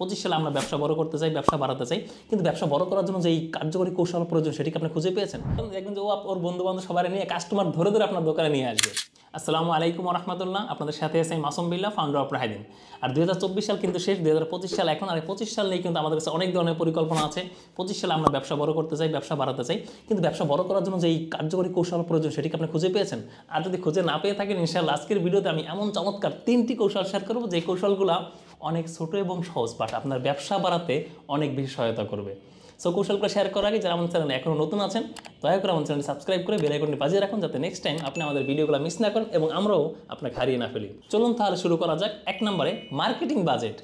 25 সালে আমরা ব্যবসা বড় করতে চাই, ব্যবসা বাড়াতে চাই, কিন্তু ব্যবসা বড় করার জন্য যেই কার্যকরী কৌশল প্রয়োজন সেটি কি আপনি খুঁজে পেয়েছেন? দেখবেন যে ও ওর বন্ধু-বান্ধব সবাই নিয়ে কাস্টমার ধরে ধরে আপনার দোকানে নিয়ে আসবে। আসসালামু আলাইকুম ওয়া রাহমাতুল্লাহ। আপনাদের সাথে আছে মাসুম বিল্লাহ, ফাউন্ডার অফ রাহিদিন। আর 2024 সাল কিন্তু শেষ, 2025 সাল এখন। আর 25 সাল নিয়ে কিন্তু আমাদের কাছে অনেক ধরনের পরিকল্পনা আছে। 25 সালে আমরা ব্যবসা বড় করতে চাই, ব্যবসা বাড়াতে চাই, কিন্তু ব্যবসা বড় করার জন্য যেই কার্যকরী কৌশল প্রয়োজন সেটি কি আপনি খুঁজে পেয়েছেন? আর যদি খুঁজে না পেয়ে থাকেন, ইনশাআল্লাহ আজকের ভিডিওতে আমি এমন চমৎকার 3টি কৌশল শেয়ার করব যে কৌশলগুলো অনেক ছোট এবং সহজ, বাট আপনার ব্যবসা বাড়াতে অনেক বেশি সহায়তা করবে। সো কৌশলগুলো শেয়ার করার আগে যারা আমার চ্যানেলে এখনও নতুন আছেন, দয়া করে আমার চ্যানেলটি সাবস্ক্রাইব করে বেল আইকনটি বাজিয়ে রাখুন, যাতে নেক্সট টাইম আপনি আমাদের ভিডিওগুলো মিস না করেন এবং আমরাও আপনাকে হারিয়ে না ফেলি। চলুন তাহলে শুরু করা যাক। 1 নম্বরে মার্কেটিং বাজেট।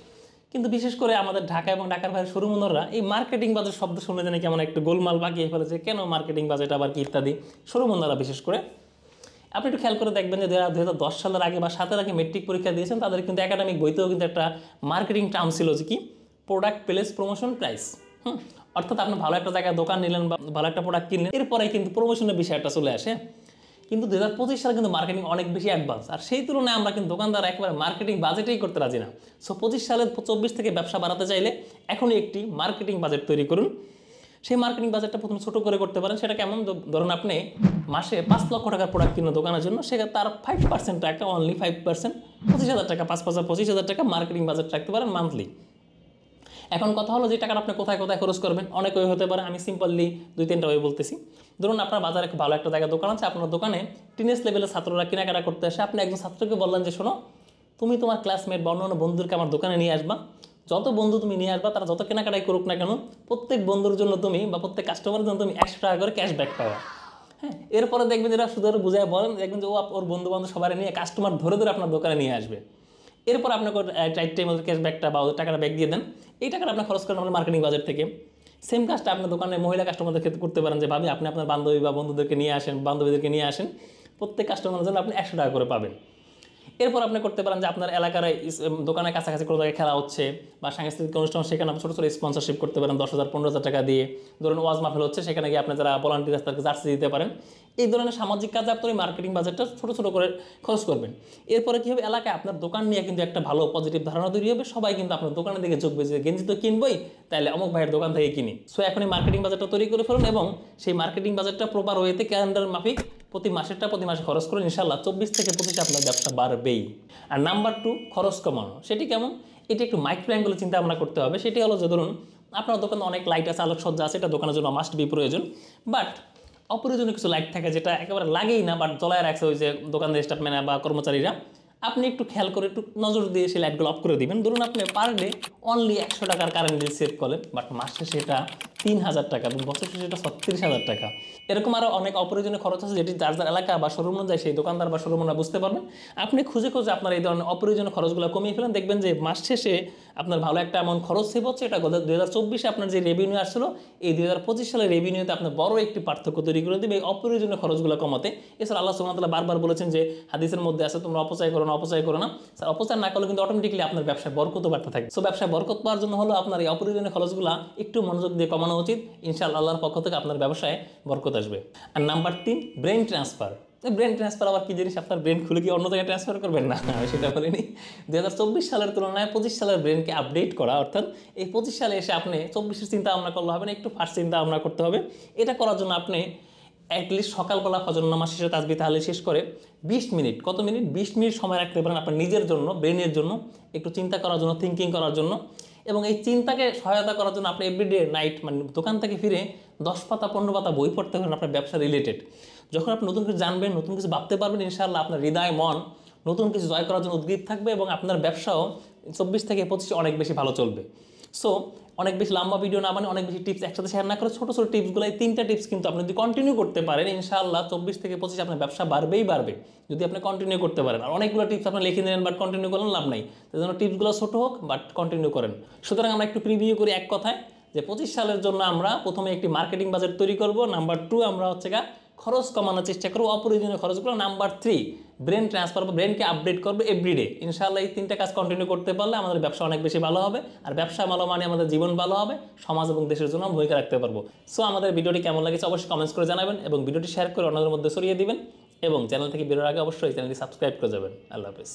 কিন্তু বিশেষ করে আমাদের ঢাকা এবং ঢাকার বাইরে শোরুম ওনাররা এই মার্কেটিং বাজেট শব্দ শুনে জানি কেমন একটু গোলমাল বাকিয়ে ফেলেছে, কেন মার্কেটিং বাজেট আবার কি ইত্যাদি। শোরুম ওনাররা বিশেষ করে আপনি একটু খেয়াল করে দেখবেন যে 2010 সালের আগে বা 7 আগে মেট্রিক পরীক্ষা দিয়েছেন, তাদের কিন্তু একাডেমিক বইতেও কিন্তু একটা মার্কেটিং টার্ম ছিল যে কি প্রোডাক্ট প্লেস প্রমোশন প্রাইস। অর্থাৎ আপনি ভালো একটা জায়গায় দোকান নিলেন বা ভালো একটা প্রোডাক্ট কিনলেন, এরপরে কিন্তু প্রমোশনের বিষয়টা চলে আসে। কিন্তু 2025 সালে কিন্তু মার্কেটিং অনেক বেশি অ্যাডভান্স, আর সেই তুলনায় আমরা কিন্তু দোকানদার একেবারে মার্কেটিং বাজেটেই করতে রাজি না। সো 25 সালে 24 থেকে ব্যবসা বাড়াতে চাইলে এখনই একটি মার্কেটিং বাজেট তৈরি করুন। সেই মার্কেটিং বাজেটটা প্রথমে ছোটো করে করতে পারেন। সেটা কেমন? ধরুন আপনি মাসে 5 লক্ষ টাকার প্রোডাক্ট কিনে দোকানের জন্য, সেখানে তার 5% টাকা, অনলি 5%, 25,000 টাকা, 25,000 টাকা মার্কেটিং বাজেট রাখতে পারেন মান্থলি। এখন কথা হলো যে টাকাটা আপনি কোথায় কোথায় খরচ করবেন। অনেক ওয়ে হতে পারে, আমি সিম্পলি 2-3টা ওয়ে বলতেছি। ধরুন আপনার বাজারে ভালো একটা জায়গায় দোকান আছে, আপনার দোকানে টিনেজ লেভেলের ছাত্ররা কেনাকাটা করতে আসে। আপনি একজন ছাত্রকে বললেন যে শোনো, তুমি তোমার ক্লাসমেট বা অন্য বন্ধুদেরকে আমার দোকানে নিয়ে আসবা। যত বন্ধু তুমি নিয়ে আসবা, তারা যত কেনাকাটাই করুক না কেন, প্রত্যেক বন্ধুর জন্য তুমি বা প্রত্যেক কাস্টমারের জন্য তুমি 100 টাকা করে ক্যাশব্যাক পাওয়া। হ্যাঁ, এরপরে দেখবেন যেটা শুধু বুঝায় বলেন, দেখবেন যে ও ওর বন্ধু-বান্ধব সবাই নিয়ে কাস্টমার ধরে ধরে আপনার দোকানে নিয়ে আসবে। এরপর আপনাকে টাইম ক্যাশব্যাকটা বা ওদের টাকাটা ব্যাক দিয়ে দেন। এই টাকাটা আপনি খরচ করেন আপনার মার্কেটিং বাজেট থেকে। সেম কাজটা আপনার দোকানে মহিলা কাস্টমারদের ক্ষেত্রে করতে পারেন যে ভাবি আপনি আপনার বান্ধবী বা বন্ধুদেরকে নিয়ে আসেন, বান্ধবীদেরকে নিয়ে আসেন, প্রত্যেক কাস্টমারের জন্য আপনি 100 টাকা করে পাবেন। এরপর আপনি করতে পারেন যে আপনার এলাকার দোকানের কাছাকাছি কোনো জায়গায় খেলা হচ্ছে বা সাংস্কৃতিক অনুষ্ঠান, সেখানে আপনি ছোটো ছোটো স্পন্সরশিপ করতে পারেন 10,000 15,000 টাকা দিয়ে। ধরুন ওয়াজ মাহফিল হচ্ছে, সেখানে গিয়ে আপনি যারা ভলান্টিয়ার তাদেরকে জার্সি দিতে পারেন। এই ধরনের সামাজিক কাজে আপনার মার্কেটিং বাজেটটা ছোটো ছোটো করে খরচ করবেন। এরপরে কী হবে, এলাকায় আপনার দোকান নিয়ে কিন্তু একটা ভালো পজিটিভ ধারণা তৈরি হবে। সবাই কিন্তু আপনার দোকানের দিকে ঝুঁকবে যে গেঞ্জি তো কিনবই, তাহলে অমুক ভাইয়ের দোকান থেকে কিনি। সো এখন এই মার্কেটিং বাজেটটা তৈরি করে ফেলুন এবং সেই মার্কেটিং বাজেটটা প্রপার ওয়েতে ক্যালেন্ডার মাফিক প্রতি মাসে খরচ করুন। ইনশাআল্লাহ 24 থেকে 25 আপনার ব্যবসা বাড়বেই। আর নাম্বার 2, খরচ কমানো। সেটি কেমন? এটি একটু মাইক্রো অ্যাঙ্গেলে চিন্তা ভাবনা করতে হবে। সেটি হলো যে ধরুন আপনার দোকানে অনেক লাইট আছে, আলোকসজ্জা আছে, এটা দোকানের জন্য মাস্ট বি প্রয়োজন। বাট অপ্রয়োজনীয় কিছু লাইট থাকে যেটা একেবারে লাগেই না, বাট জ্বলায় রাখছে ওই যে দোকানদার স্টাফ ম্যানেজার বা কর্মচারীরা। আপনি একটু খেয়াল করে একটু নজর দিয়ে সেই লাইটগুলো অফ করে দিবেন। ধরুন আপনি পার ডে অনলি 100 টাকার কারেন্ট বিল সেভ করেন, বাট মাসে সেটা 3,000 টাকা এবং বছর শেষে সেটা 36,000 টাকা। এরকম আরও অনেক অপ্রয়োজনীয় খরচ আছে যেটি যার যার এলাকা বা শোরুম অনুযায়ী সেই দোকানদার বা শোরুম ওনারা বুঝতে পারবেন। আপনি খুঁজে খুঁজে আপনার এই ধরনের অপ্রয়োজনীয় খরচগুলো কমিয়ে ফেলেন, দেখবেন যে মাস শেষে আপনার ভালো একটা অ্যামাউন্ট খরচ সেভ হচ্ছে। এটা 2024 আপনার যে রেভিনিউ আসছিল, এই 2025 সালের রেভিনিউতে আপনার বড় একটি পার্থক্য তৈরি করে দেবে এই অপ্রয়োজনীয় খরচগুলো কমাতে। এছাড়া আল্লাহ সুবহানাহু ওয়া তাআলা বারবার বলেছেন যে হাদিসের মধ্যে আছে, তোমরা অপচয় করো না, অপচয় করো না। স্যার অপচয় না করলে কিন্তু অটোমেটিকলি আপনার ব্যবসায় বরকত বাড়তে থাকে। সো ব্যবসায় বরকত পাওয়ার জন্য হলো আপনার এই অপ্রয়োজনীয় খরচগুলো একটু মনোযোগ দিয়ে কমানো উচিত। ইনশাআল্লাহ আল্লাহর পক্ষ থেকে আপনার ব্যবসায় বরকত আসবে। আর number 3, brain transfer. Brain transfer আবার কি জিনিস? আপনার ব্রেন খুলে কি অন্য জায়গায় ট্রান্সফার করবেন? না, সেটা বলিনি। 2024 সালের তুলনায় 25 সালের ব্রেনকে আপডেট করা, অর্থাৎ এই 25 সালে এসে আপনি 24-এর চিন্তা ভাবনা করলে হবে না, একটু ফার্স্ট চিন্তা ভাবনা করতে হবে। এটা করার জন্য আপনি অ্যাটলিস্ট সকালবেলা ফজর নামাজ শেষে তাসবিহ তাহলিল শেষ করে 20 মিনিট, কত মিনিট? 20 মিনিট সময় রাখতে পারেন আপনার নিজের জন্য, ব্রেনের জন্য, একটু চিন্তা করার জন্য, থিঙ্কিং করার জন্য। এবং এই চিন্তাকে সহায়তা করার জন্য আপনি এভরিডে নাইট মানে দোকান থেকে ফিরে 10 পাতা 15 পাতা বই পড়তে পারেন আপনার ব্যবসা রিলেটেড। যখন আপনি নতুন কিছু জানবেন, নতুন কিছু ভাবতে পারবেন, ইনশাআল্লাহ আপনার হৃদয় মন নতুন কিছু জয় করার জন্য উদ্গ্রীব থাকবে এবং আপনার ব্যবসাও 24 থেকে 25 অনেক বেশি ভালো চলবে। সো অনেক বেশি লম্বা ভিডিও না, মানে অনেক বেশি টিপস একসাথে শেয়ার না করে ছোটো ছোটো টিপসগুলো, এই 3টা টিপস কিন্তু আপনি যদি কন্টিনিউ করতে পারেন, ইনশাআল্লাহ 24 থেকে 25 আপনার ব্যবসা বাড়বেই বাড়বে, যদি আপনি কন্টিনিউ করতে পারেন। আর অনেকগুলো টিপস আপনি লিখে নিলেন বাট কন্টিনিউ করলেন, লাভ নাই। সেই জন্য টিপসগুলো ছোটো হোক বাট কন্টিনিউ করেন। সুতরাং আমরা একটু প্রিভিউ করি এক কথায় যে 25 সালের জন্য আমরা প্রথমে একটি মার্কেটিং বাজেট তৈরি করব। নাম্বার 2, আমরা হচ্ছে খরচ কমানোর চেষ্টা করবো অপ্রয়োজনীয় খরচগুলো। নাম্বার 3, ব্রেন ট্রান্সফার বা ব্রেনকে আপডেট করবো এভরিডে। ইনশাআল্লাহ এই 3টা কাজ কন্টিনিউ করতে পারলে আমাদের ব্যবসা অনেক বেশি ভালো হবে। আর ব্যবসা ভালো মানে আমাদের জীবন ভালো হবে, সমাজ এবং দেশের জন্য ভূমিকা রাখতে পারবো। সো আমাদের ভিডিওটি কেমন লাগছে অবশ্যই কমেন্টস করে জানাবেন এবং ভিডিওটি শেয়ার করে অন্যদের মধ্যে ছড়িয়ে দিবেন এবং চ্যানেল থেকে বেরোর আগে অবশ্যই চ্যানেলটি সাবস্ক্রাইব করে যাবেন। আল্লাহ হাফেজ।